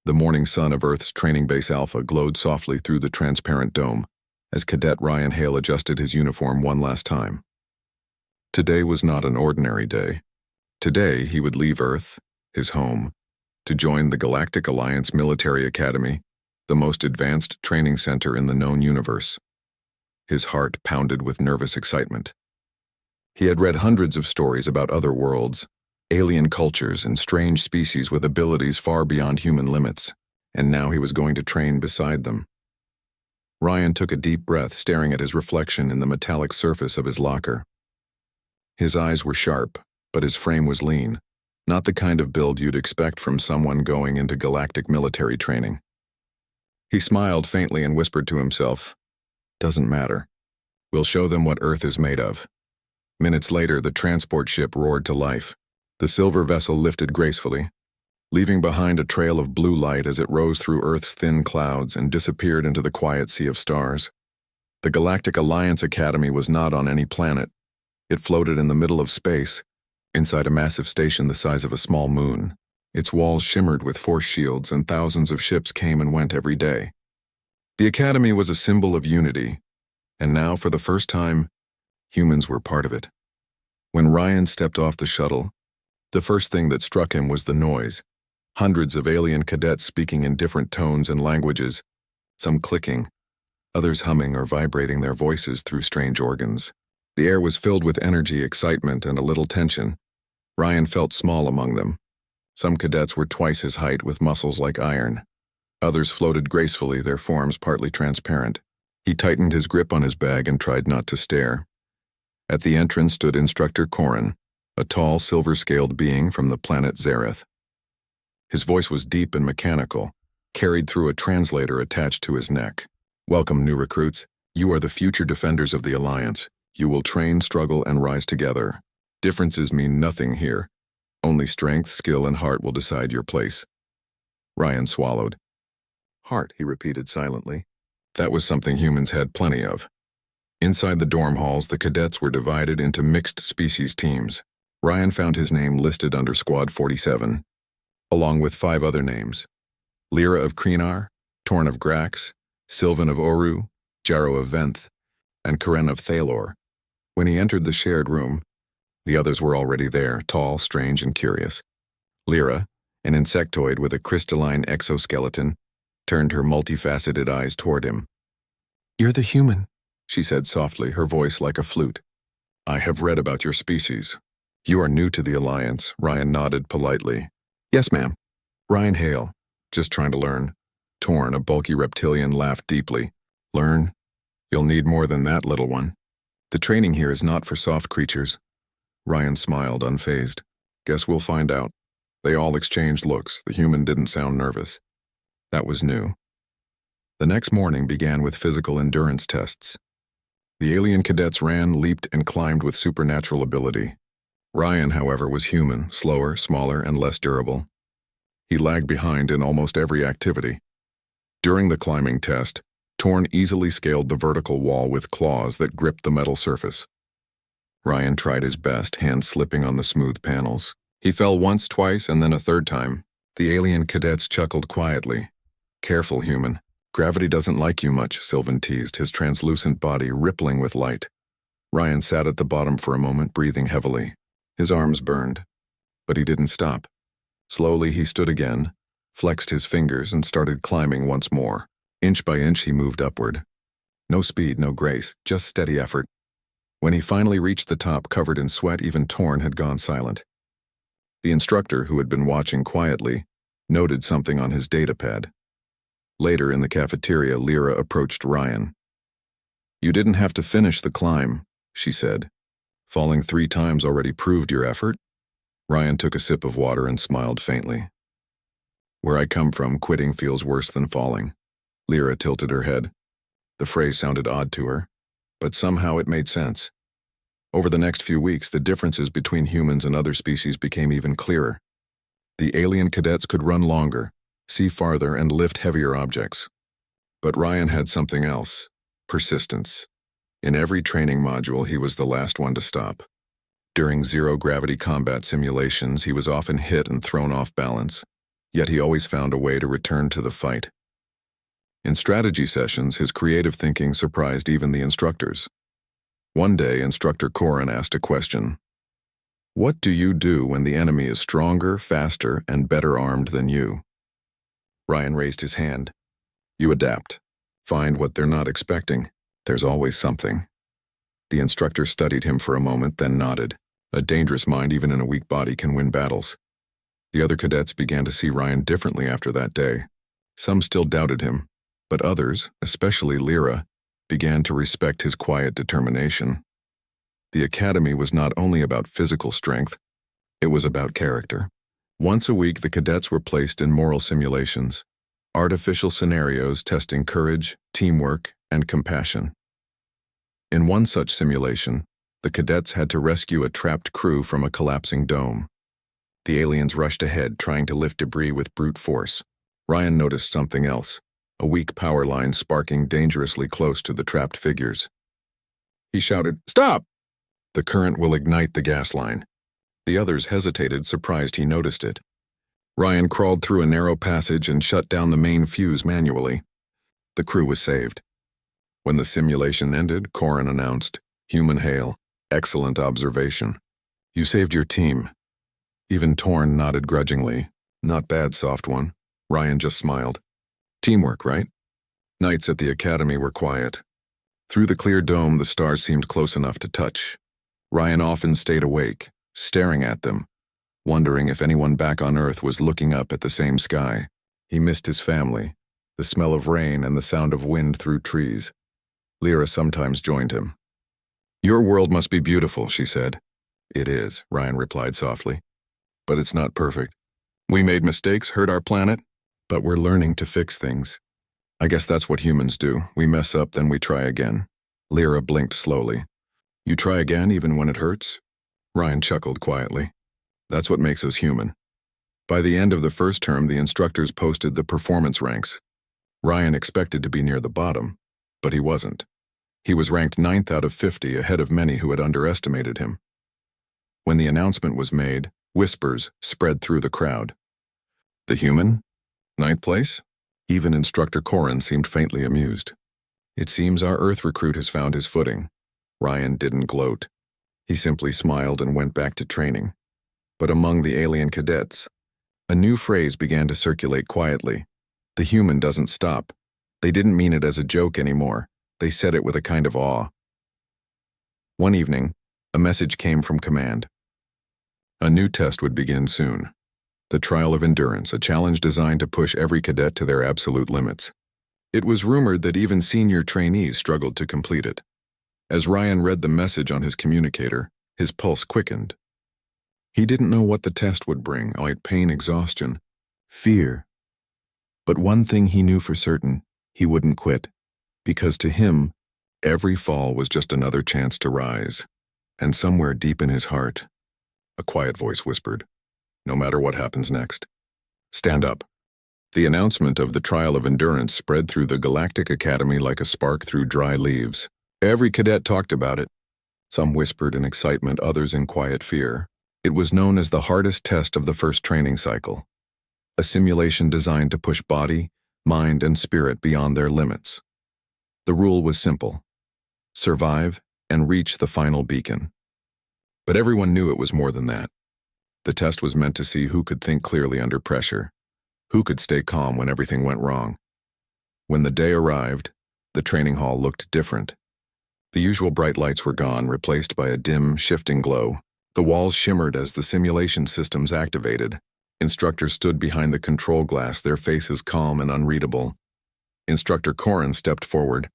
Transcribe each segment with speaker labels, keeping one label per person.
Speaker 1: The morning sun of Earth's training base Alpha glowed softly through the transparent dome as Cadet Ryan Hale adjusted his uniform one last time. Today was not an ordinary day. Today he would leave Earth, his home, to join the Galactic Alliance Military Academy, the most advanced training center in the known universe. His heart pounded with nervous excitement. He had read hundreds of stories about other worlds, alien cultures, and strange species with abilities far beyond human limits, and now he was going to train beside them. Ryan took a deep breath, staring at his reflection in the metallic surface of his locker. His eyes were sharp, but his frame was lean, not the kind of build you'd expect from someone going into galactic military training. He smiled faintly and whispered to himself, "Doesn't matter. We'll show them what Earth is made of." Minutes later, the transport ship roared to life. The silver vessel lifted gracefully, leaving behind a trail of blue light as it rose through Earth's thin clouds and disappeared into the quiet sea of stars. The Galactic Alliance Academy was not on any planet. It floated in the middle of space, inside a massive station the size of a small moon. Its walls shimmered with force shields, and thousands of ships came and went every day. The Academy was a symbol of unity, and now, for the first time, humans were part of it. When Ryan stepped off the shuttle, the first thing that struck him was the noise. Hundreds of alien cadets speaking in different tones and languages, some clicking, others humming or vibrating their voices through strange organs. The air was filled with energy, excitement, and a little tension. Ryan felt small among them. Some cadets were twice his height with muscles like iron. Others floated gracefully, their forms partly transparent. He tightened his grip on his bag and tried not to stare. At the entrance stood Instructor Corin, a tall, silver-scaled being from the planet Zareth. His voice was deep and mechanical, carried through a translator attached to his neck. "Welcome, new recruits. You are the future defenders of the Alliance. You will train, struggle, and rise together. Differences mean nothing here. Only strength, skill, and heart will decide your place." Ryan swallowed. "Heart," he repeated silently. That was something humans had plenty of. Inside the dorm halls, the cadets were divided into mixed species teams. Ryan found his name listed under Squad 47, along with 5 other names: Lyra of Krenar, Torn of Grax, Sylvan of Oru, Jarrow of Venth, and Karen of Thalor. When he entered the shared room, the others were already there, tall, strange, and curious. Lyra, an insectoid with a crystalline exoskeleton, turned her multifaceted eyes toward him. "You're the human," she said softly, her voice like a flute. "I have read about your species. You are new to the Alliance." Ryan nodded politely. "Yes, ma'am." "Ryan Hale, just trying to learn." Torn, a bulky reptilian, laughed deeply. "Learn? You'll need more than that, little one. The training here is not for soft creatures." Ryan smiled, unfazed. "Guess we'll find out." They all exchanged looks. The human didn't sound nervous. That was new. The next morning began with physical endurance tests. The alien cadets ran, leaped, and climbed with supernatural ability. Ryan, however, was human, slower, smaller, and less durable. He lagged behind in almost every activity. During the climbing test, Torn easily scaled the vertical wall with claws that gripped the metal surface. Ryan tried his best, hands slipping on the smooth panels. He fell once, twice, and then a third time. The alien cadets chuckled quietly. "Careful, human. Gravity doesn't like you much," Sylvan teased, his translucent body rippling with light. Ryan sat at the bottom for a moment, breathing heavily. His arms burned, but he didn't stop. Slowly he stood again, flexed his fingers, and started climbing once more. Inch by inch he moved upward. No speed, no grace, just steady effort. When he finally reached the top, covered in sweat, even Torn had gone silent. The instructor, who had been watching quietly, noted something on his datapad. Later in the cafeteria, Lyra approached Ryan. "You didn't have to finish the climb," she said. "Falling 3 times already proved your effort." Ryan took a sip of water and smiled faintly. "Where I come from, quitting feels worse than falling." Lyra tilted her head. The phrase sounded odd to her, but somehow it made sense. Over the next few weeks, the differences between humans and other species became even clearer. The alien cadets could run longer, see farther, and lift heavier objects. But Ryan had something else: persistence. In every training module, he was the last one to stop. During zero-gravity combat simulations, he was often hit and thrown off balance. yet he always found a way to return to the fight. In strategy sessions, his creative thinking surprised even the instructors. One day, Instructor Corin asked a question. What do you do when the enemy is stronger, faster, and better armed than you? Ryan raised his hand. You adapt. Find what they're not expecting. There's always something. The instructor studied him for a moment, then nodded. A dangerous mind, even in a weak body, can win battles. The other cadets began to see Ryan differently after that day. Some still doubted him, but others, especially Lyra, began to respect his quiet determination. The academy was not only about physical strength, it was about character. Once a week, the cadets were placed in moral simulations, artificial scenarios testing courage, teamwork, and compassion. In one such simulation, the cadets had to rescue a trapped crew from a collapsing dome. The aliens rushed ahead, trying to lift debris with brute force. Ryan noticed something else, a weak power line sparking dangerously close to the trapped figures. He shouted, "Stop! The current will ignite the gas line." The others hesitated, surprised he noticed it. Ryan crawled through a narrow passage and shut down the main fuse manually. The crew was saved. When the simulation ended, Corin announced, "Human hail. Excellent observation. You saved your team." Even Torn nodded grudgingly. "Not bad, soft one." Ryan just smiled. Teamwork, right? Nights at the academy were quiet. Through the clear dome, the stars seemed close enough to touch. Ryan often stayed awake, staring at them, wondering if anyone back on Earth was looking up at the same sky. He missed his family, the smell of rain and the sound of wind through trees. Lyra sometimes joined him. "Your world must be beautiful," she said. "It is," Ryan replied softly. "But it's not perfect. We made mistakes, hurt our planet, but we're learning to fix things. I guess that's what humans do. We mess up, then we try again." Lyra blinked slowly. "You try again even when it hurts?" Ryan chuckled quietly. "That's what makes us human." By the end of the first term, the instructors posted the performance ranks. Ryan expected to be near the bottom, but he wasn't. He was ranked 9th out of 50, ahead of many who had underestimated him. When the announcement was made, whispers spread through the crowd. "The human? 9th place?" Even Instructor Corin seemed faintly amused. "It seems our Earth recruit has found his footing." Ryan didn't gloat. He simply smiled and went back to training. But among the alien cadets, a new phrase began to circulate quietly. "The human doesn't stop." They didn't mean it as a joke anymore. They said it with a kind of awe. One evening, a message came from command. A new test would begin soon. The Trial of Endurance, a challenge designed to push every cadet to their absolute limits. It was rumored that even senior trainees struggled to complete it. As Ryan read the message on his communicator, his pulse quickened. He didn't know what the test would bring, like pain, exhaustion, fear. But one thing he knew for certain, he wouldn't quit. Because to him, every fall was just another chance to rise. And somewhere deep in his heart, a quiet voice whispered, "No matter what happens next, stand up." The announcement of the Trial of Endurance spread through the Galactic Academy like a spark through dry leaves. Every cadet talked about it. Some whispered in excitement, others in quiet fear. It was known as the hardest test of the first training cycle. A simulation designed to push body, mind, and spirit beyond their limits. The rule was simple: survive and reach the final beacon. But everyone knew it was more than that. The test was meant to see who could think clearly under pressure, who could stay calm when everything went wrong. When the day arrived, the training hall looked different. The usual bright lights were gone, replaced by a dim, shifting glow. The walls shimmered as the simulation systems activated. Instructors stood behind the control glass, their faces calm and unreadable. Instructor Corin stepped forward.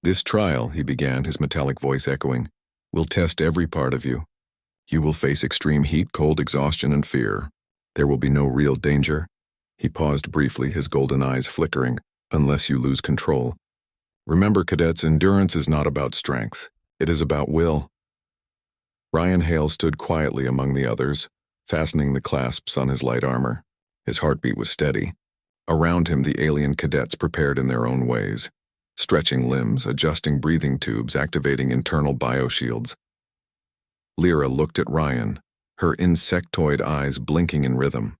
Speaker 1: "This trial," he began, his metallic voice echoing, "will test every part of you. You will face extreme heat, cold, exhaustion, and fear. There will be no real danger." He paused briefly, his golden eyes flickering. "Unless you lose control. Remember, cadets, endurance is not about strength. It is about will." Ryan Hale stood quietly among the others, fastening the clasps on his light armor. His heartbeat was steady. Around him, the alien cadets prepared in their own ways, stretching limbs, adjusting breathing tubes, activating internal bioshields. Lyra looked at Ryan, her insectoid eyes blinking in rhythm.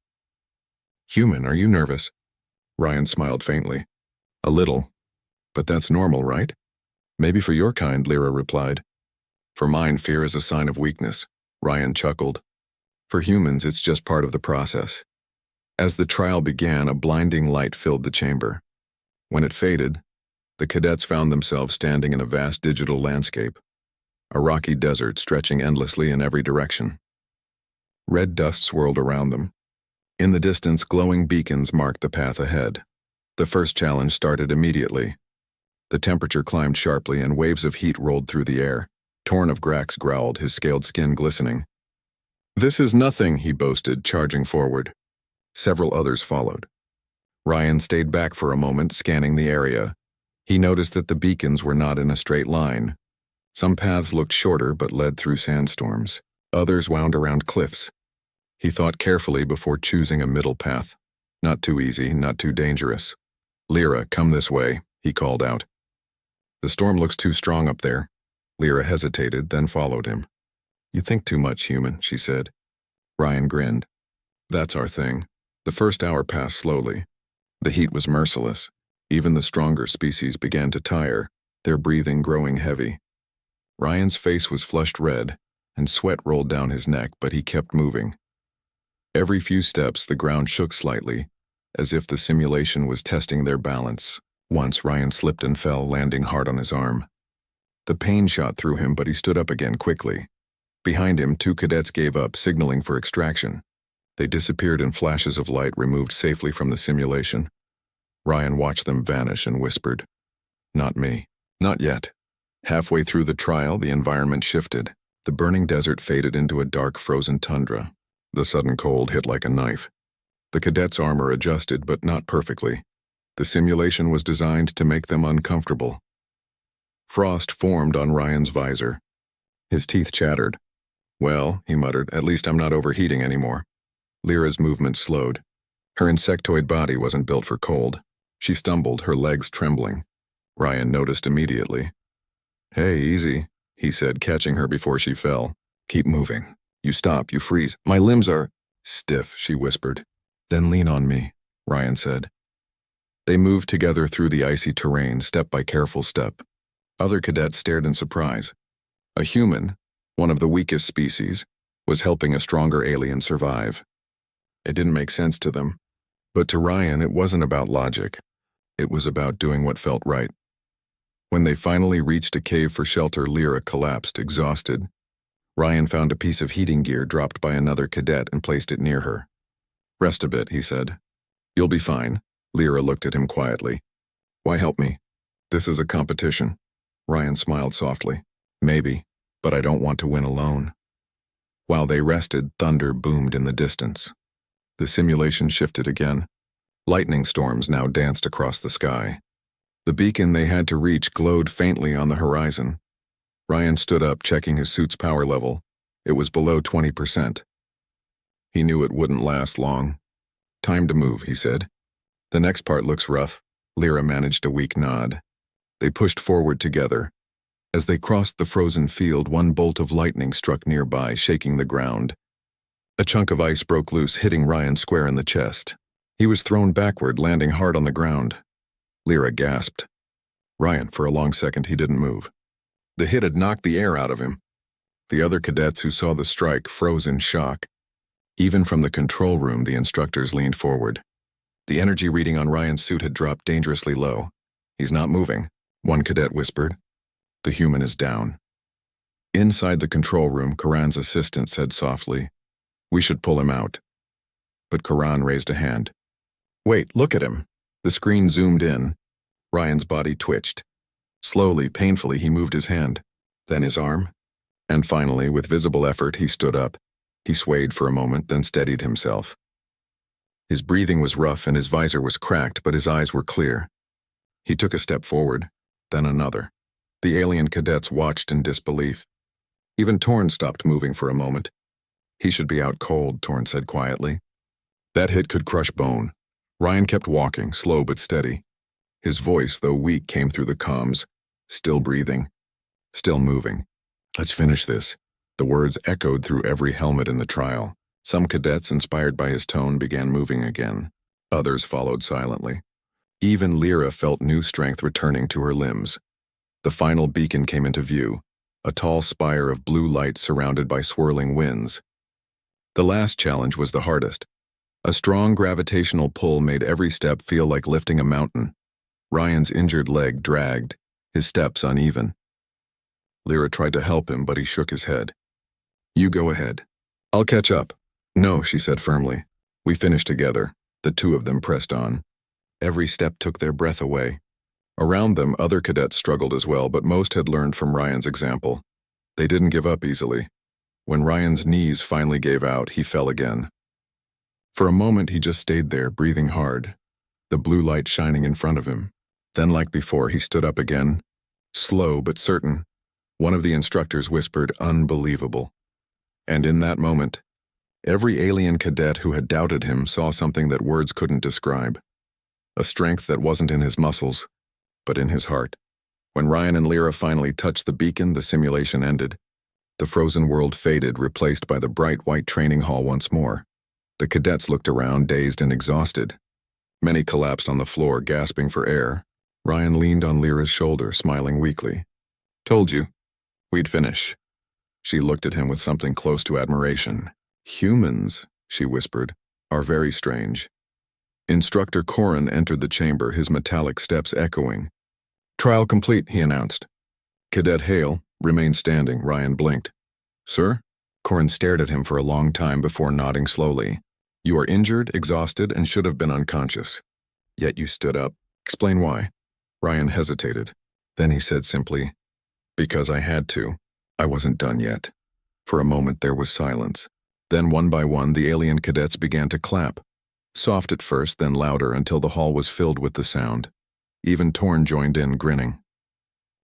Speaker 1: Human, are you nervous? Ryan smiled faintly. A little. But that's normal, right? Maybe for your kind, Lyra replied. For mine, fear is a sign of weakness, Ryan chuckled. For humans, it's just part of the process. As the trial began, a blinding light filled the chamber. When it faded, the cadets found themselves standing in a vast digital landscape, a rocky desert stretching endlessly in every direction. Red dust swirled around them. In the distance, glowing beacons marked the path ahead. The first challenge started immediately. The temperature climbed sharply and waves of heat rolled through the air. Torn of Grax growled, his scaled skin glistening. This is nothing, he boasted, charging forward. Several others followed. Ryan stayed back for a moment, scanning the area. He noticed that the beacons were not in a straight line. Some paths looked shorter but led through sandstorms. Others wound around cliffs. He thought carefully before choosing a middle path. Not too easy, not too dangerous. Lyra, come this way, he called out. The storm looks too strong up there. Lyra hesitated, then followed him. You think too much, human, she said. Ryan grinned. That's our thing. The first hour passed slowly. The heat was merciless. Even the stronger species began to tire, their breathing growing heavy. Ryan's face was flushed red, and sweat rolled down his neck, but he kept moving. Every few steps, the ground shook slightly, as if the simulation was testing their balance. Once, Ryan slipped and fell, landing hard on his arm. The pain shot through him, but he stood up again quickly. Behind him, 2 cadets gave up, signaling for extraction. They disappeared in flashes of light removed safely from the simulation. Ryan watched them vanish and whispered, Not me. Not yet. Halfway through the trial, the environment shifted. The burning desert faded into a dark, frozen tundra. The sudden cold hit like a knife. The cadets' armor adjusted, but not perfectly. The simulation was designed to make them uncomfortable. Frost formed on Ryan's visor. His teeth chattered. Well, he muttered, at least I'm not overheating anymore. Lyra's movement slowed. Her insectoid body wasn't built for cold. She stumbled, her legs trembling. Ryan noticed immediately. Hey, easy, he said, catching her before she fell. Keep moving. You stop, you freeze. My limbs are stiff, she whispered. Then lean on me, Ryan said. They moved together through the icy terrain, step by careful step. Other cadets stared in surprise. A human, one of the weakest species, was helping a stronger alien survive. It didn't make sense to them, but to Ryan it wasn't about logic. It was about doing what felt right. When they finally reached a cave for shelter, Lyra collapsed, exhausted. Ryan found a piece of heating gear dropped by another cadet and placed it near her. Rest a bit, he said. You'll be fine. Lyra looked at him quietly. Why help me? This is a competition. Ryan smiled softly. Maybe, but I don't want to win alone. While they rested, thunder boomed in the distance. The simulation shifted again. Lightning storms now danced across the sky. The beacon they had to reach glowed faintly on the horizon. Ryan stood up, checking his suit's power level. It was below 20%. He knew it wouldn't last long. Time to move, he said. The next part looks rough. Lyra managed a weak nod. They pushed forward together. As they crossed the frozen field, one bolt of lightning struck nearby, shaking the ground. A chunk of ice broke loose, hitting Ryan square in the chest. He was thrown backward, landing hard on the ground. Lyra gasped. Ryan, for a long second, he didn't move. The hit had knocked the air out of him. The other cadets who saw the strike froze in shock. Even from the control room, the instructors leaned forward. The energy reading on Ryan's suit had dropped dangerously low. He's not moving, one cadet whispered. The human is down. Inside the control room, Karan's assistant said softly, We should pull him out. But Karan raised a hand. Wait, look at him. The screen zoomed in. Ryan's body twitched. Slowly, painfully, he moved his hand, then his arm. And finally, with visible effort, he stood up. He swayed for a moment, then steadied himself. His breathing was rough and his visor was cracked, but his eyes were clear. He took a step forward, then another. The alien cadets watched in disbelief. Even Torn stopped moving for a moment. He should be out cold, Torn said quietly. That hit could crush bone. Ryan kept walking, slow but steady. His voice, though weak, came through the comms. Still breathing. Still moving. Let's finish this. The words echoed through every helmet in the trial. Some cadets, inspired by his tone, began moving again. Others followed silently. Even Lyra felt new strength returning to her limbs. The final beacon came into view, a tall spire of blue light surrounded by swirling winds. The last challenge was the hardest. A strong gravitational pull made every step feel like lifting a mountain. Ryan's injured leg dragged, his steps uneven. Lyra tried to help him, but he shook his head. "You go ahead. I'll catch up." "No," she said firmly. "We finish together." The two of them pressed on. Every step took their breath away. Around them, other cadets struggled as well, but most had learned from Ryan's example. They didn't give up easily. When Ryan's knees finally gave out, he fell again. For a moment, he just stayed there, breathing hard, the blue light shining in front of him. Then, like before, he stood up again, slow but certain. One of the instructors whispered, "Unbelievable." And in that moment, every alien cadet who had doubted him saw something that words couldn't describe. A strength that wasn't in his muscles, but in his heart. When Ryan and Lyra finally touched the beacon, the simulation ended. The frozen world faded, replaced by the bright white training hall once more. The cadets looked around, dazed and exhausted. Many collapsed on the floor, gasping for air. Ryan leaned on Lyra's shoulder, smiling weakly. "Told you. We'd finish." She looked at him with something close to admiration. "Humans," she whispered, "are very strange." Instructor Corin entered the chamber, his metallic steps echoing. "Trial complete," he announced. Cadet Hale remained standing. Ryan blinked. "Sir?" Corin stared at him for a long time before nodding slowly. "You are injured, exhausted, and should have been unconscious. Yet you stood up. Explain why." Ryan hesitated. Then he said simply, "Because I had to. I wasn't done yet." For a moment there was silence. Then one by one the alien cadets began to clap. Soft at first, then louder until the hall was filled with the sound. Even Torn joined in, grinning.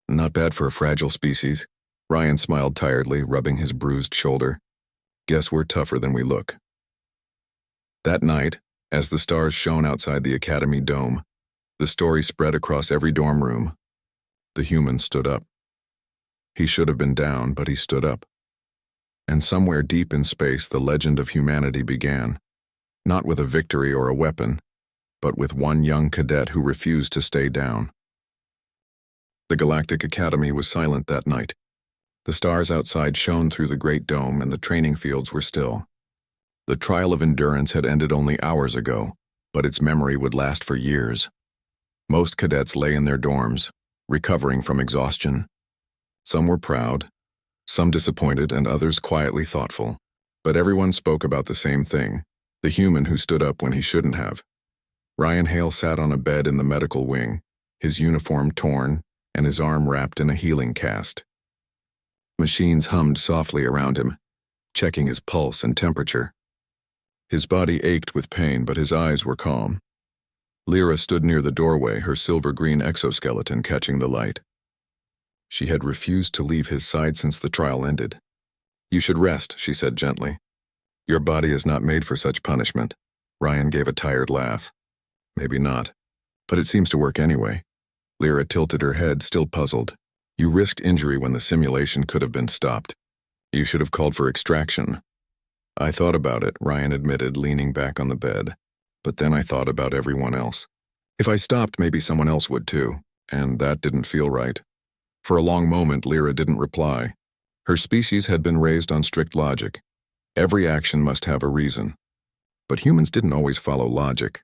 Speaker 1: "Not bad for a fragile species." Ryan smiled tiredly, rubbing his bruised shoulder. "Guess we're tougher than we look." That night, as the stars shone outside the academy dome, the story spread across every dorm room. The human stood up. He should have been down, but he stood up. And somewhere deep in space, the legend of humanity began. Not with a victory or a weapon, but with one young cadet who refused to stay down. The Galactic Academy was silent that night. The stars outside shone through the great dome, and the training fields were still. The trial of endurance had ended only hours ago, but its memory would last for years. Most cadets lay in their dorms, recovering from exhaustion. Some were proud, some disappointed, and others quietly thoughtful. But everyone spoke about the same thing: the human who stood up when he shouldn't have. Ryan Hale sat on a bed in the medical wing, his uniform torn and his arm wrapped in a healing cast. Machines hummed softly around him, checking his pulse and temperature. His body ached with pain, but his eyes were calm. Lyra stood near the doorway, her silver-green exoskeleton catching the light. She had refused to leave his side since the trial ended. "You should rest," she said gently. "Your body is not made for such punishment." Ryan gave a tired laugh. "Maybe not, but it seems to work anyway." Lyra tilted her head, still puzzled. "You risked injury when the simulation could have been stopped. You should have called for extraction." "I thought about it," Ryan admitted, leaning back on the bed. "But then I thought about everyone else. If I stopped, maybe someone else would too, and that didn't feel right." For a long moment, Lyra didn't reply. Her species had been raised on strict logic. Every action must have a reason. But humans didn't always follow logic.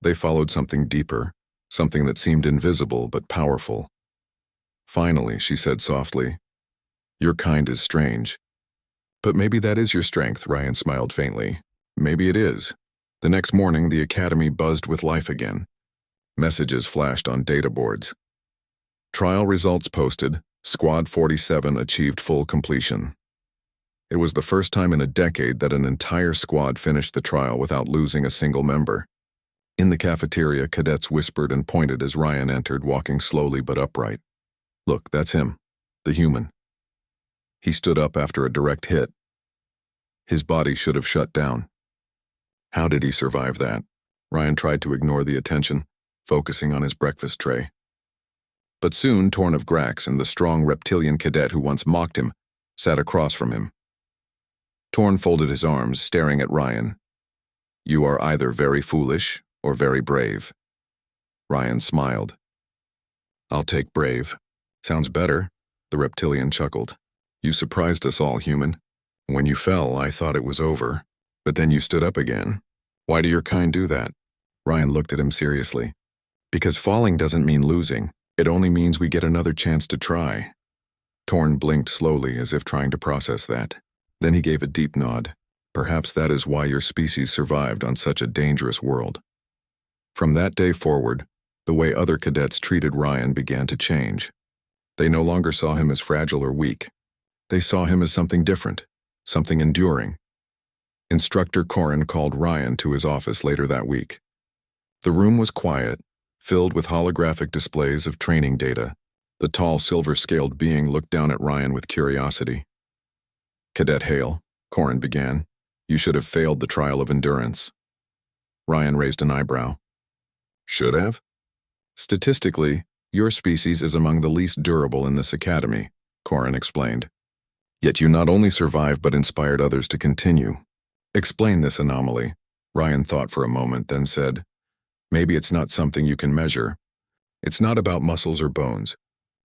Speaker 1: They followed something deeper, something that seemed invisible but powerful. Finally, she said softly, "Your kind is strange." "But maybe that is your strength," Ryan smiled faintly. "Maybe it is." The next morning, the academy buzzed with life again. Messages flashed on data boards. Trial results posted. Squad 47 achieved full completion. It was the first time in a decade that an entire squad finished the trial without losing a single member. In the cafeteria, cadets whispered and pointed as Ryan entered, walking slowly but upright. "Look, that's him, the human." He stood up after a direct hit. His body should have shut down. How did he survive that? Ryan tried to ignore the attention, focusing on his breakfast tray. But soon, Torn of Grax and the strong reptilian cadet who once mocked him sat across from him. Torn folded his arms, staring at Ryan. "You are either very foolish or very brave? Ryan smiled. I'll take brave. Sounds better, the reptilian chuckled. You surprised us all, human. When you fell, I thought it was over, but then you stood up again. Why do your kind do that? Ryan looked at him seriously. Because falling doesn't mean losing. It only means we get another chance to try. Torn blinked slowly as if trying to process that. Then he gave a deep nod. Perhaps that is why your species survived on such a dangerous world. From that day forward, the way other cadets treated Ryan began to change. They no longer saw him as fragile or weak. They saw him as something different, something enduring. Instructor Corin called Ryan to his office later that week. The room was quiet, filled with holographic displays of training data. The tall, silver-scaled being looked down at Ryan with curiosity. Cadet Hale, Corin began, you should have failed the trial of endurance. Ryan raised an eyebrow. Should have? Statistically, your species is among the least durable in this academy, Corin explained. Yet you not only survived but inspired others to continue. Explain this anomaly. Ryan thought for a moment, then said, maybe it's not something you can measure. It's not about muscles or bones.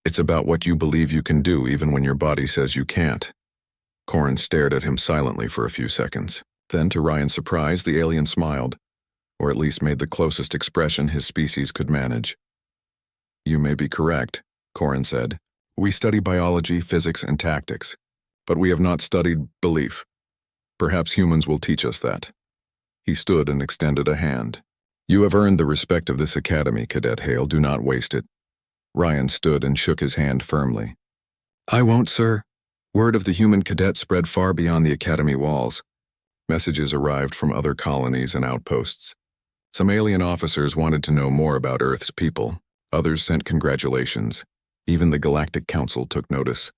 Speaker 1: It's about what you believe you can do even when your body says you can't. Corin stared at him silently for a few seconds. Then, to Ryan's surprise, the alien smiled, or at least made the closest expression his species could manage. You may be correct, Corin said. We study biology, physics, and tactics, but we have not studied belief. Perhaps humans will teach us that. He stood and extended a hand. You have earned the respect of this academy, Cadet Hale. Do not waste it. Ryan stood and shook his hand firmly. I won't, sir. Word of the human cadet spread far beyond the academy walls. Messages arrived from other colonies and outposts. Some alien officers wanted to know more about Earth's people. Others sent congratulations. Even the Galactic Council took notice.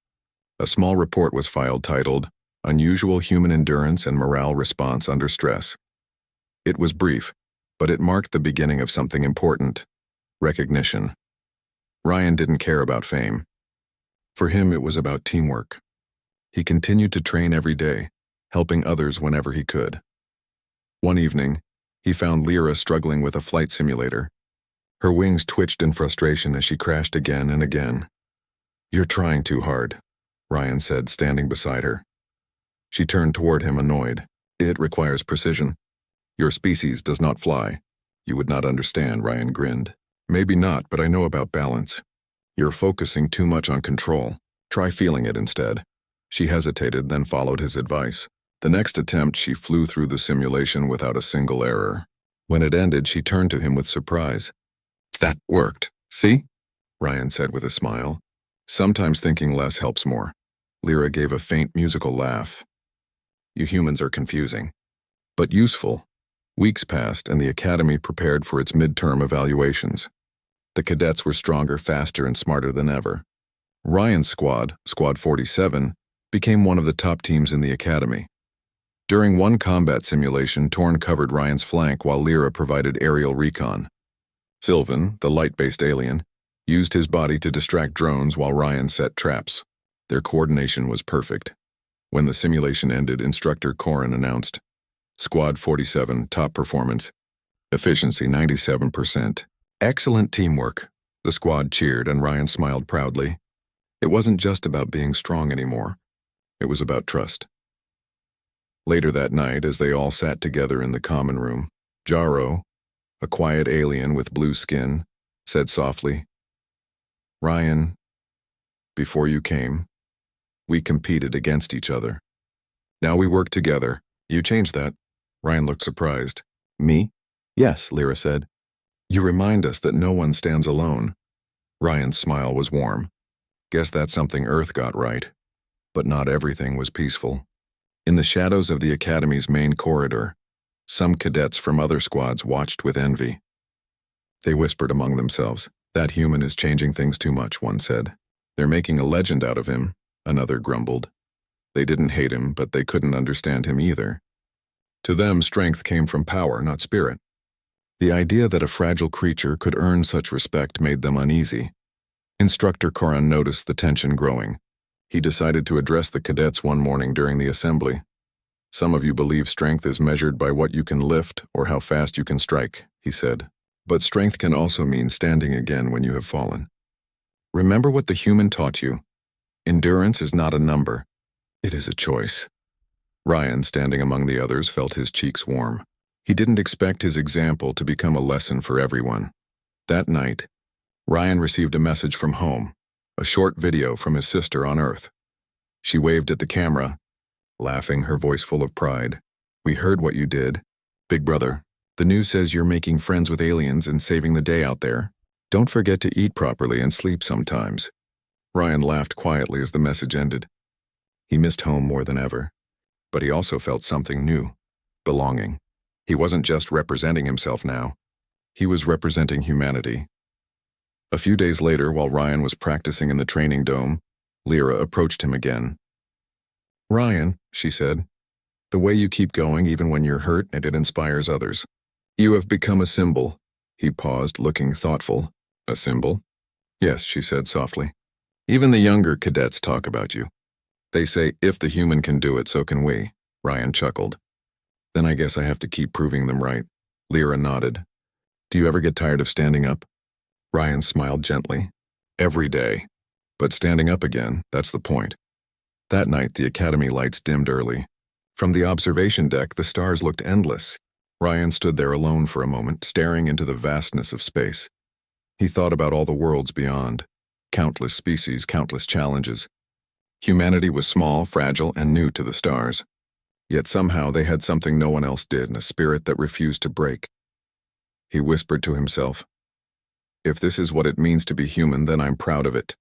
Speaker 1: A small report was filed titled, Unusual Human Endurance and Morale Response Under Stress. It was brief, but it marked the beginning of something important. Recognition. Ryan didn't care about fame. For him, it was about teamwork. He continued to train every day, helping others whenever he could. One evening, he found Lyra struggling with a flight simulator. Her wings twitched in frustration as she crashed again and again. You're trying too hard, Ryan said, standing beside her. She turned toward him, annoyed. It requires precision. Your species does not fly. You would not understand, Ryan grinned. Maybe not, but I know about balance. You're focusing too much on control. Try feeling it instead. She hesitated, then followed his advice. The next attempt, she flew through the simulation without a single error. When it ended, she turned to him with surprise. That worked. See? Ryan said with a smile. Sometimes thinking less helps more. Lyra gave a faint musical laugh. You humans are confusing, but useful. Weeks passed, and the academy prepared for its midterm evaluations. The cadets were stronger, faster, and smarter than ever. Ryan's squad, Squad 47, became one of the top teams in the academy. During one combat simulation, Torn covered Ryan's flank while Lyra provided aerial recon. Sylvan, the light-based alien, used his body to distract drones while Ryan set traps. Their coordination was perfect. When the simulation ended, Instructor Corin announced, Squad 47, top performance. Efficiency 97%. Excellent teamwork. The squad cheered and Ryan smiled proudly. It wasn't just about being strong anymore. It was about trust. Later that night, as they all sat together in the common room, Jaro, a quiet alien with blue skin, said softly, Ryan, before you came, we competed against each other. Now we work together. You changed that. Ryan looked surprised. Me? Yes, Lyra said. You remind us that no one stands alone. Ryan's smile was warm. Guess that's something Earth got right. But not everything was peaceful. In the shadows of the Academy's main corridor, some cadets from other squads watched with envy. They whispered among themselves, That human is changing things too much, one said. They're making a legend out of him, another grumbled. They didn't hate him, but they couldn't understand him either. To them, strength came from power, not spirit. The idea that a fragile creature could earn such respect made them uneasy. Instructor Corin noticed the tension growing. He decided to address the cadets one morning during the assembly. Some of you believe strength is measured by what you can lift or how fast you can strike, he said. But strength can also mean standing again when you have fallen. Remember what the human taught you. Endurance is not a number. It is a choice. Ryan, standing among the others, felt his cheeks warm. He didn't expect his example to become a lesson for everyone. That night, Ryan received a message from home, a short video from his sister on Earth. She waved at the camera, laughing, her voice full of pride. "We heard what you did. Big brother, the news says you're making friends with aliens and saving the day out there. Don't forget to eat properly and sleep sometimes." Ryan laughed quietly as the message ended. He missed home more than ever, but he also felt something new, belonging. He wasn't just representing himself now. He was representing humanity. A few days later, while Ryan was practicing in the training dome, Lyra approached him again. "Ryan," she said, "the way you keep going even when you're hurt and it inspires others. You have become a symbol." He paused, looking thoughtful. "A symbol?" "Yes," she said softly. "Even the younger cadets talk about you. They say, if the human can do it, so can we." Ryan chuckled. "Then I guess I have to keep proving them right." Lyra nodded. "Do you ever get tired of standing up?" Ryan smiled gently. "Every day. But standing up again, that's the point." That night, the academy lights dimmed early. From the observation deck, the stars looked endless. Ryan stood there alone for a moment, staring into the vastness of space. He thought about all the worlds beyond. Countless species, countless challenges. Humanity was small, fragile, and new to the stars. Yet somehow they had something no one else did, a spirit that refused to break. He whispered to himself, "If this is what it means to be human, then I'm proud of it."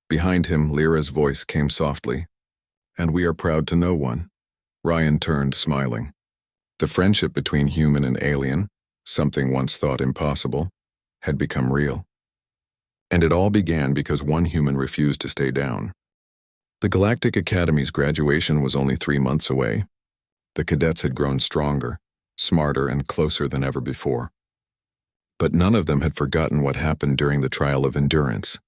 Speaker 1: Behind him, Lyra's voice came softly. "And we are proud to know one." Ryan turned, smiling. The friendship between human and alien, something once thought impossible, had become real. And it all began because one human refused to stay down. The Galactic Academy's graduation was only 3 months away. The cadets had grown stronger, smarter, and closer than ever before. But none of them had forgotten what happened during the trial of endurance.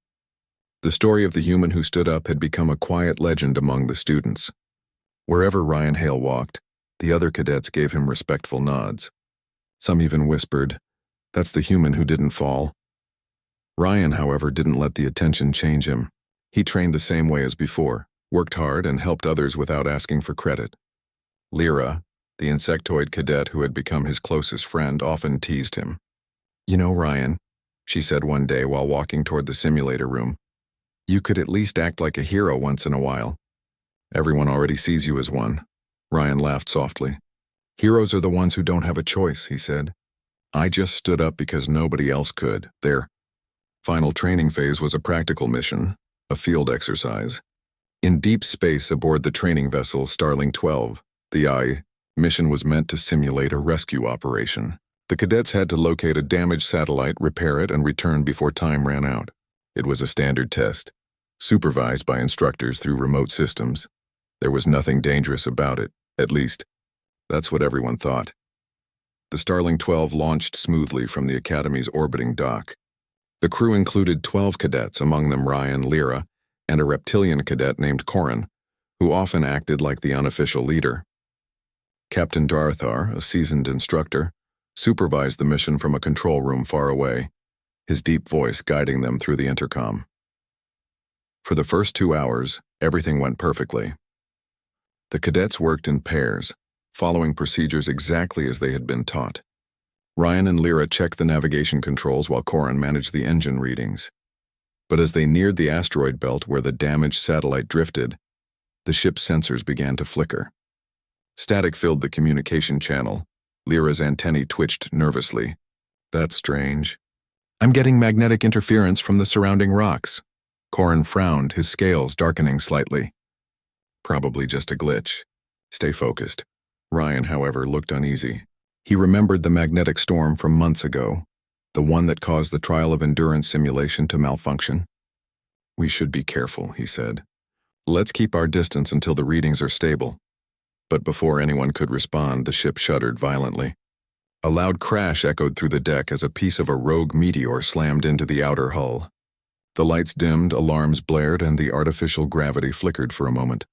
Speaker 1: The story of the human who stood up had become a quiet legend among the students. Wherever Ryan Hale walked, the other cadets gave him respectful nods. Some even whispered, "That's the human who didn't fall." Ryan, however, didn't let the attention change him. He trained the same way as before, worked hard, and helped others without asking for credit. Lyra, the insectoid cadet who had become his closest friend, often teased him. "You know, Ryan," she said one day while walking toward the simulator room, "you could at least act like a hero once in a while." "Everyone already sees you as one." Ryan laughed softly. "Heroes are the ones who don't have a choice," he said. "I just stood up because nobody else could." Their final training phase was a practical mission, a field exercise. In deep space aboard the training vessel Starling 12, the mission was meant to simulate a rescue operation. The cadets had to locate a damaged satellite, repair it, and return before time ran out. It was a standard test, supervised by instructors through remote systems. There was nothing dangerous about it, at least, that's what everyone thought. The Starling 12 launched smoothly from the Academy's orbiting dock. The crew included 12 cadets, among them Ryan, Lyra, and a reptilian cadet named Corin, who often acted like the unofficial leader. Captain Darthar, a seasoned instructor, supervised the mission from a control room far away, his deep voice guiding them through the intercom. For the first 2 hours, everything went perfectly. The cadets worked in pairs, following procedures exactly as they had been taught. Ryan and Lyra checked the navigation controls while Corin managed the engine readings. But as they neared the asteroid belt where the damaged satellite drifted, the ship's sensors began to flicker. Static filled the communication channel. Lyra's antennae twitched nervously. "That's strange." "I'm getting magnetic interference from the surrounding rocks." Corin frowned, his scales darkening slightly. "Probably just a glitch. Stay focused." Ryan, however, looked uneasy. He remembered the magnetic storm from months ago, the one that caused the trial of endurance simulation to malfunction. "We should be careful," he said. "Let's keep our distance until the readings are stable." But before anyone could respond, the ship shuddered violently. A loud crash echoed through the deck as a piece of a rogue meteor slammed into the outer hull. The lights dimmed, alarms blared, and the artificial gravity flickered for a moment.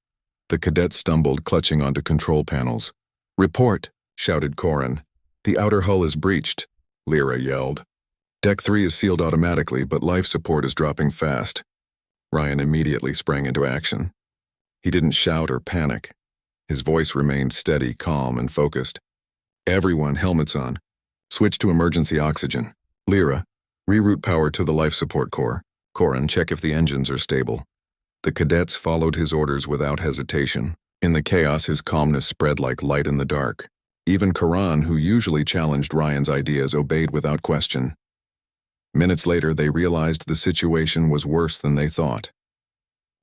Speaker 1: The cadet stumbled, clutching onto control panels. "Report," shouted Corin. "The outer hull is breached," Lyra yelled. "Deck 3 is sealed automatically, but life support is dropping fast." Ryan immediately sprang into action. He didn't shout or panic. His voice remained steady, calm, and focused. "Everyone, helmets on. Switch to emergency oxygen. Lyra, reroute power to the life support core. Corin, check if the engines are stable." The cadets followed his orders without hesitation. In the chaos, his calmness spread like light in the dark. Even Karan, who usually challenged Ryan's ideas, obeyed without question. Minutes later, they realized the situation was worse than they thought.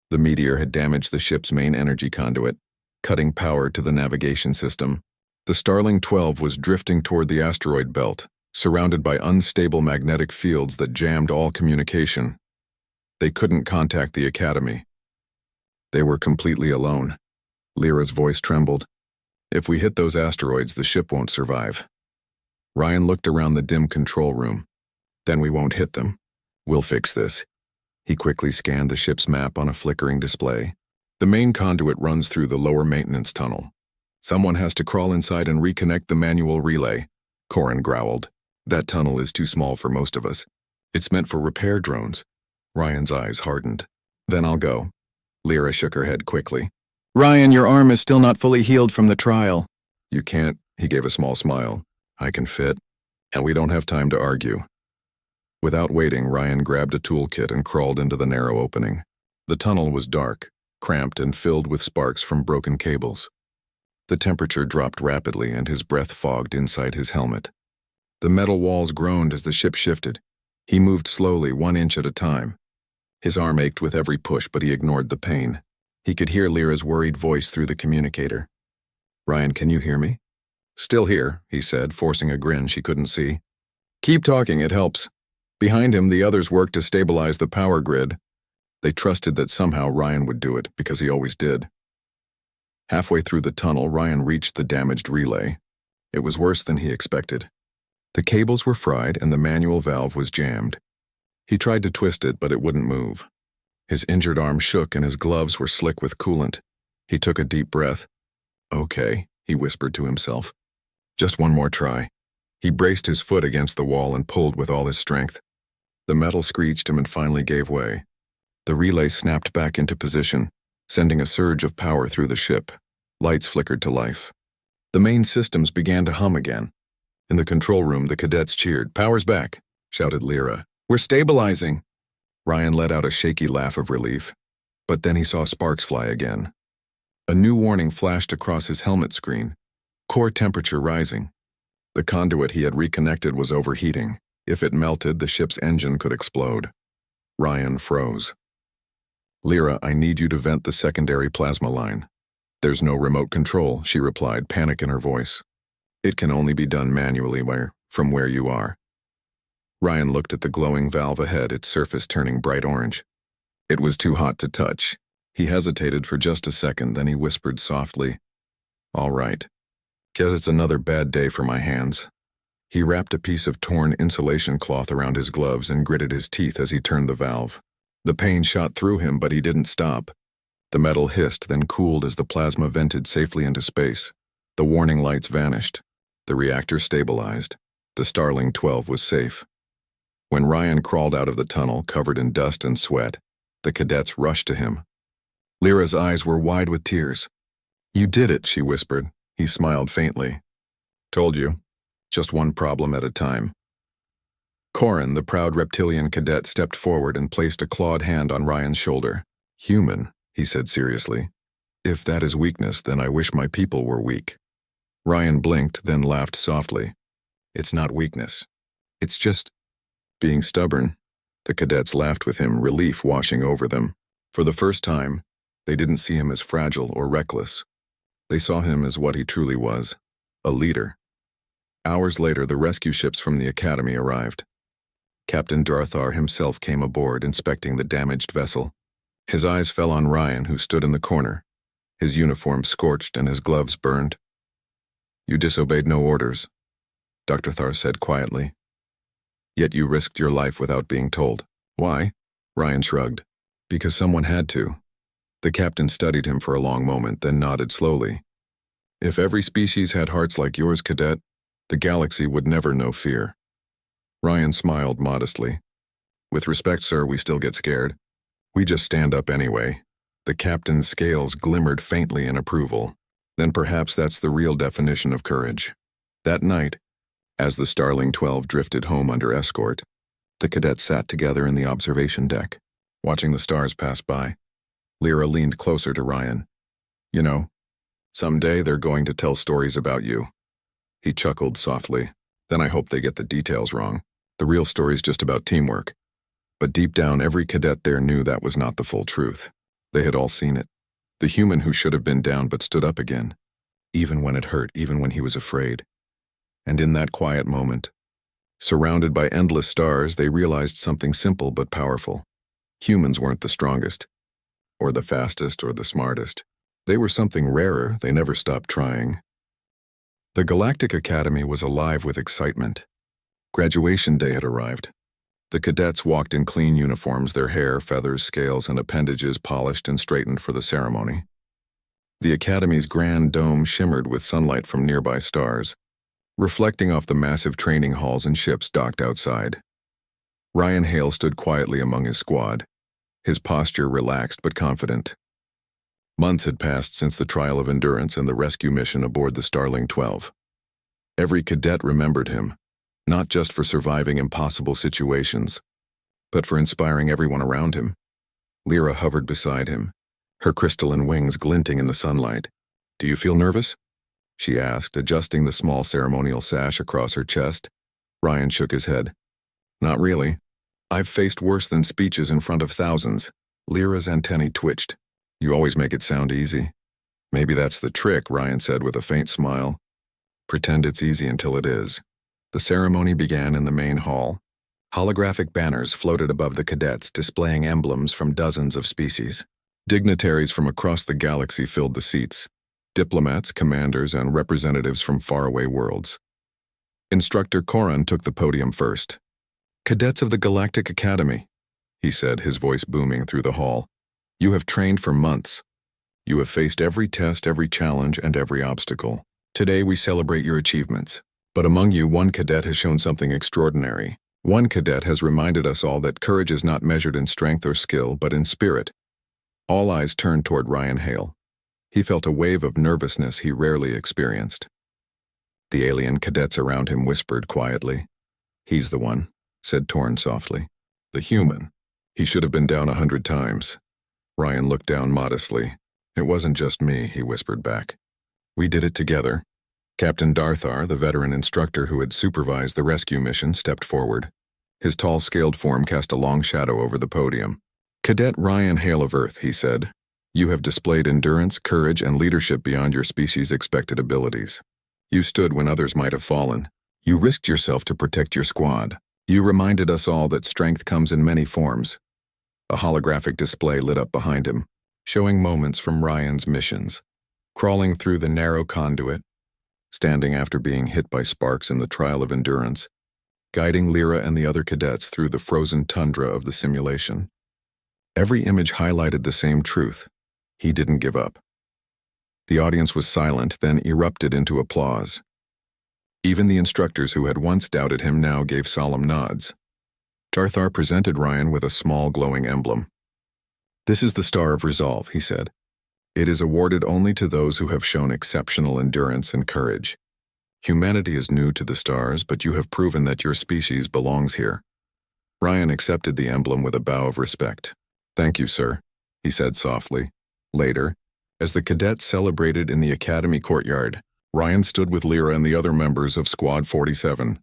Speaker 1: The meteor had damaged the ship's main energy conduit, cutting power to the navigation system. The Starling 12 was drifting toward the asteroid belt, surrounded by unstable magnetic fields that jammed all communication. They couldn't contact the Academy. They were completely alone. Lyra's voice trembled. "If we hit those asteroids, the ship won't survive." Ryan looked around the dim control room. "Then we won't hit them. We'll fix this." He quickly scanned the ship's map on a flickering display. "The main conduit runs through the lower maintenance tunnel. Someone has to crawl inside and reconnect the manual relay," Corin growled. "That tunnel is too small for most of us. It's meant for repair drones." Ryan's eyes hardened. "Then I'll go." Lyra shook her head quickly. "Ryan, your arm is still not fully healed from the trial." "You can't," he gave a small smile. "I can fit, and we don't have time to argue." Without waiting, Ryan grabbed a toolkit and crawled into the narrow opening. The tunnel was dark, cramped, and filled with sparks from broken cables. The temperature dropped rapidly, and his breath fogged inside his helmet. The metal walls groaned as the ship shifted. He moved slowly, 1 inch at a time. His arm ached with every push, but he ignored the pain. He could hear Lyra's worried voice through the communicator. "Ryan, can you hear me?" "Still here," he said, forcing a grin she couldn't see. "Keep talking, it helps." Behind him, the others worked to stabilize the power grid. They trusted that somehow Ryan would do it, because he always did. Halfway through the tunnel, Ryan reached the damaged relay. It was worse than he expected. The cables were fried and the manual valve was jammed. He tried to twist it, but it wouldn't move. His injured arm shook and his gloves were slick with coolant. He took a deep breath. "Okay," he whispered to himself. "Just one more try." He braced his foot against the wall and pulled with all his strength. The metal screeched him and finally gave way. The relay snapped back into position, sending a surge of power through the ship. Lights flickered to life. The main systems began to hum again. In the control room, the cadets cheered. "Power's back," shouted Lyra. "We're stabilizing." Ryan let out a shaky laugh of relief, but then he saw sparks fly again. A new warning flashed across his helmet screen. Core temperature rising. The conduit he had reconnected was overheating. If it melted, the ship's engine could explode. Ryan froze. "Lyra, I need you to vent the secondary plasma line." "There's no remote control," she replied, panic in her voice. "It can only be done manually from where you are." Ryan looked at the glowing valve ahead, its surface turning bright orange. It was too hot to touch. He hesitated for just a second, then he whispered softly, "All right. Guess it's another bad day for my hands." He wrapped a piece of torn insulation cloth around his gloves and gritted his teeth as he turned the valve. The pain shot through him, but he didn't stop. The metal hissed, then cooled as the plasma vented safely into space. The warning lights vanished. The reactor stabilized. The Starling 12 was safe. When Ryan crawled out of the tunnel, covered in dust and sweat, the cadets rushed to him. Lyra's eyes were wide with tears. "You did it," she whispered. He smiled faintly. "Told you. Just one problem at a time." Corin, the proud reptilian cadet, stepped forward and placed a clawed hand on Ryan's shoulder. "Human," he said seriously. "If that is weakness, then I wish my people were weak." Ryan blinked, then laughed softly. "It's not weakness. It's just being stubborn." The cadets laughed with him, relief washing over them. For the first time, they didn't see him as fragile or reckless. They saw him as what he truly was, a leader. Hours later, the rescue ships from the Academy arrived. Captain Darthar himself came aboard, inspecting the damaged vessel. His eyes fell on Ryan, who stood in the corner, his uniform scorched and his gloves burned. "You disobeyed no orders," Dr. Thar said quietly. "Yet you risked your life without being told. Why?" Ryan shrugged. "Because someone had to. The captain studied him for a long moment, then nodded slowly. If every species had hearts like yours, Cadet, the galaxy would never know fear. Ryan smiled modestly. With respect, sir, we still get scared. We just stand up anyway. The captain's scales glimmered faintly in approval. Then perhaps that's the real definition of courage. That night, as the Starling 12 drifted home under escort, the cadets sat together in the observation deck, watching the stars pass by. Lyra leaned closer to Ryan. You know, someday they're going to tell stories about you. He chuckled softly. Then I hope they get the details wrong. The real story's just about teamwork. But deep down, every cadet there knew that was not the full truth. They had all seen it. The human who should have been down but stood up again. Even when it hurt, even when he was afraid. And in that quiet moment, surrounded by endless stars, they realized something simple but powerful. Humans weren't the strongest, or the fastest, or the smartest. They were something rarer. They never stopped trying. The Galactic Academy was alive with excitement. Graduation day had arrived. The cadets walked in clean uniforms, their hair, feathers, scales, and appendages polished and straightened for the ceremony. The Academy's grand dome shimmered with sunlight from nearby stars, reflecting off the massive training halls and ships docked outside. Ryan Hale stood quietly among his squad, his posture relaxed but confident. Months had passed since the trial of endurance and the rescue mission aboard the Starling 12. Every cadet remembered him, not just for surviving impossible situations, but for inspiring everyone around him. Lyra hovered beside him, her crystalline wings glinting in the sunlight. "Do you feel nervous?" she asked, adjusting the small ceremonial sash across her chest. Ryan shook his head. "Not really. I've faced worse than speeches in front of thousands." Lyra's antennae twitched. "You always make it sound easy." "Maybe that's the trick," Ryan said with a faint smile. "Pretend it's easy until it is." The ceremony began in the main hall. Holographic banners floated above the cadets, displaying emblems from dozens of species. Dignitaries from across the galaxy filled the seats. Diplomats, commanders, and representatives from faraway worlds. Instructor Corin took the podium first. "Cadets of the Galactic Academy," he said, his voice booming through the hall. "You have trained for months. You have faced every test, every challenge, and every obstacle. Today we celebrate your achievements. But among you, one cadet has shown something extraordinary. One cadet has reminded us all that courage is not measured in strength or skill, but in spirit." All eyes turned toward Ryan Hale. He felt a wave of nervousness he rarely experienced. The alien cadets around him whispered quietly. "He's the one," said Torn softly. "The human. He should have been down 100 times." Ryan looked down modestly. "It wasn't just me," he whispered back. "We did it together." Captain Darthar, the veteran instructor who had supervised the rescue mission, stepped forward. His tall, scaled form cast a long shadow over the podium. "Cadet Ryan Hale of Earth," he said, "you have displayed endurance, courage, and leadership beyond your species' expected abilities. You stood when others might have fallen. You risked yourself to protect your squad. You reminded us all that strength comes in many forms." A holographic display lit up behind him, showing moments from Ryan's missions. Crawling through the narrow conduit, standing after being hit by sparks in the trial of endurance, guiding Lyra and the other cadets through the frozen tundra of the simulation. Every image highlighted the same truth. He didn't give up. The audience was silent, then erupted into applause. Even the instructors who had once doubted him now gave solemn nods. Darthar presented Ryan with a small glowing emblem. "This is the Star of Resolve," he said. "It is awarded only to those who have shown exceptional endurance and courage. Humanity is new to the stars, but you have proven that your species belongs here." Ryan accepted the emblem with a bow of respect. "Thank you, sir," he said softly. Later, as the cadets celebrated in the Academy courtyard, Ryan stood with Lyra and the other members of Squad 47.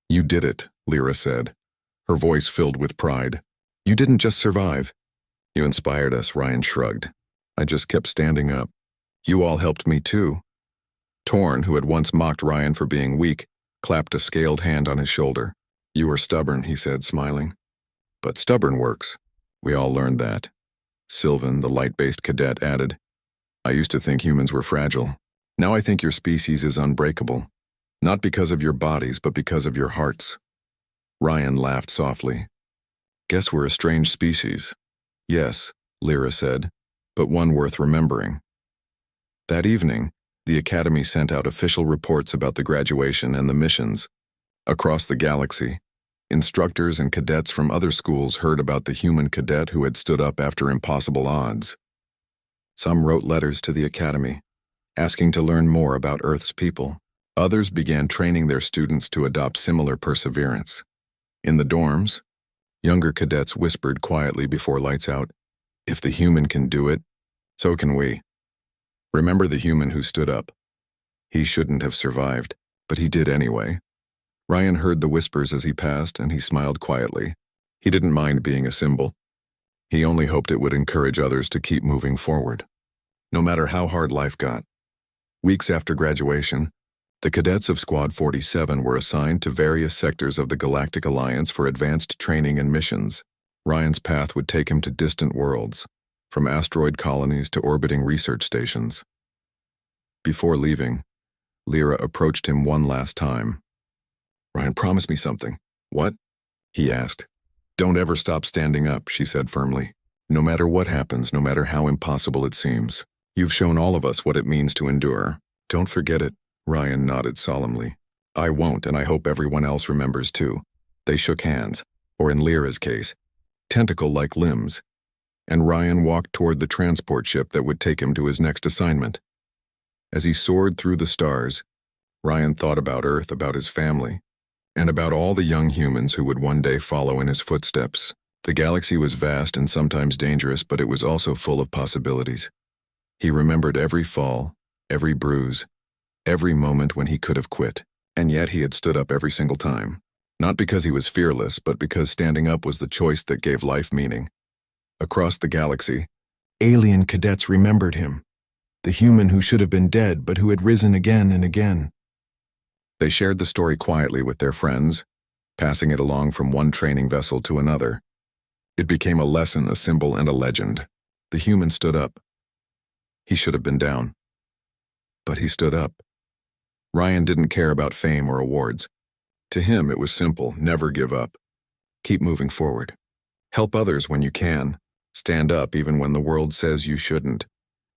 Speaker 1: "You did it," Lyra said, her voice filled with pride. "You didn't just survive. You inspired us," Ryan shrugged. "I just kept standing up. You all helped me too." Torn, who had once mocked Ryan for being weak, clapped a scaled hand on his shoulder. "You were stubborn," he said, smiling. "But stubborn works. We all learned that." Sylvan, the light-based cadet, added, "I used to think humans were fragile. Now I think your species is unbreakable. Not because of your bodies, but because of your hearts." Ryan laughed softly. "Guess we're a strange species." "Yes," Lyra said. but one worth remembering. That evening, the Academy sent out official reports about the graduation and the missions. Across the galaxy, instructors and cadets from other schools heard about the human cadet who had stood up after impossible odds. Some wrote letters to the Academy, asking to learn more about Earth's people. Others began training their students to adopt similar perseverance. In the dorms, younger cadets whispered quietly before lights out, "If the human can do it, so can we." Remember the human who stood up. He shouldn't have survived, but he did anyway. Ryan heard the whispers as he passed, and he smiled quietly. He didn't mind being a symbol. He only hoped it would encourage others to keep moving forward, no matter how hard life got. Weeks after graduation, the cadets of Squad 47 were assigned to various sectors of the Galactic Alliance for advanced training and missions. Ryan's path would take him to distant worlds, from asteroid colonies to orbiting research stations. Before leaving, Lyra approached him one last time. "Ryan, promise me something." "What?" he asked. "Don't ever stop standing up," she said firmly. "No matter what happens, no matter how impossible it seems. You've shown all of us what it means to endure. Don't forget it." Ryan nodded solemnly. "I won't, and I hope everyone else remembers too." They shook hands, or in Lyra's case, tentacle-like limbs, and Ryan walked toward the transport ship that would take him to his next assignment. As he soared through the stars, Ryan thought about Earth, about his family, and about all the young humans who would one day follow in his footsteps. The galaxy was vast and sometimes dangerous, but it was also full of possibilities. He remembered every fall, every bruise, every moment when he could have quit, and yet he had stood up every single time. Not because he was fearless, but because standing up was the choice that gave life meaning. Across the galaxy, alien cadets remembered him, the human who should have been dead but who had risen again and again. They shared the story quietly with their friends, passing it along from one training vessel to another. It became a lesson, a symbol, and a legend. The human stood up. He should have been down, but he stood up. Ryan didn't care about fame or awards. To him, it was simple: never give up. Keep moving forward. Help others when you can. Stand up even when the world says you shouldn't.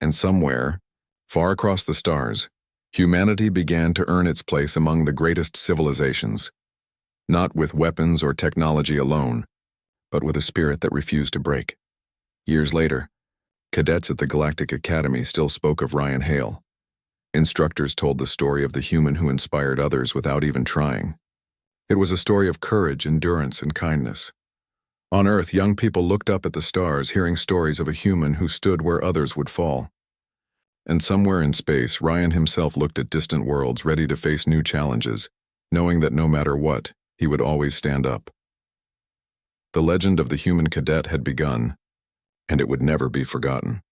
Speaker 1: And somewhere, far across the stars, humanity began to earn its place among the greatest civilizations. Not with weapons or technology alone, but with a spirit that refused to break. Years later, cadets at the Galactic Academy still spoke of Ryan Hale. Instructors told the story of the human who inspired others without even trying. It was a story of courage, endurance, and kindness. On Earth, young people looked up at the stars, hearing stories of a human who stood where others would fall. And somewhere in space, Ryan himself looked at distant worlds, ready to face new challenges, knowing that no matter what, he would always stand up. The legend of the human cadet had begun, and it would never be forgotten.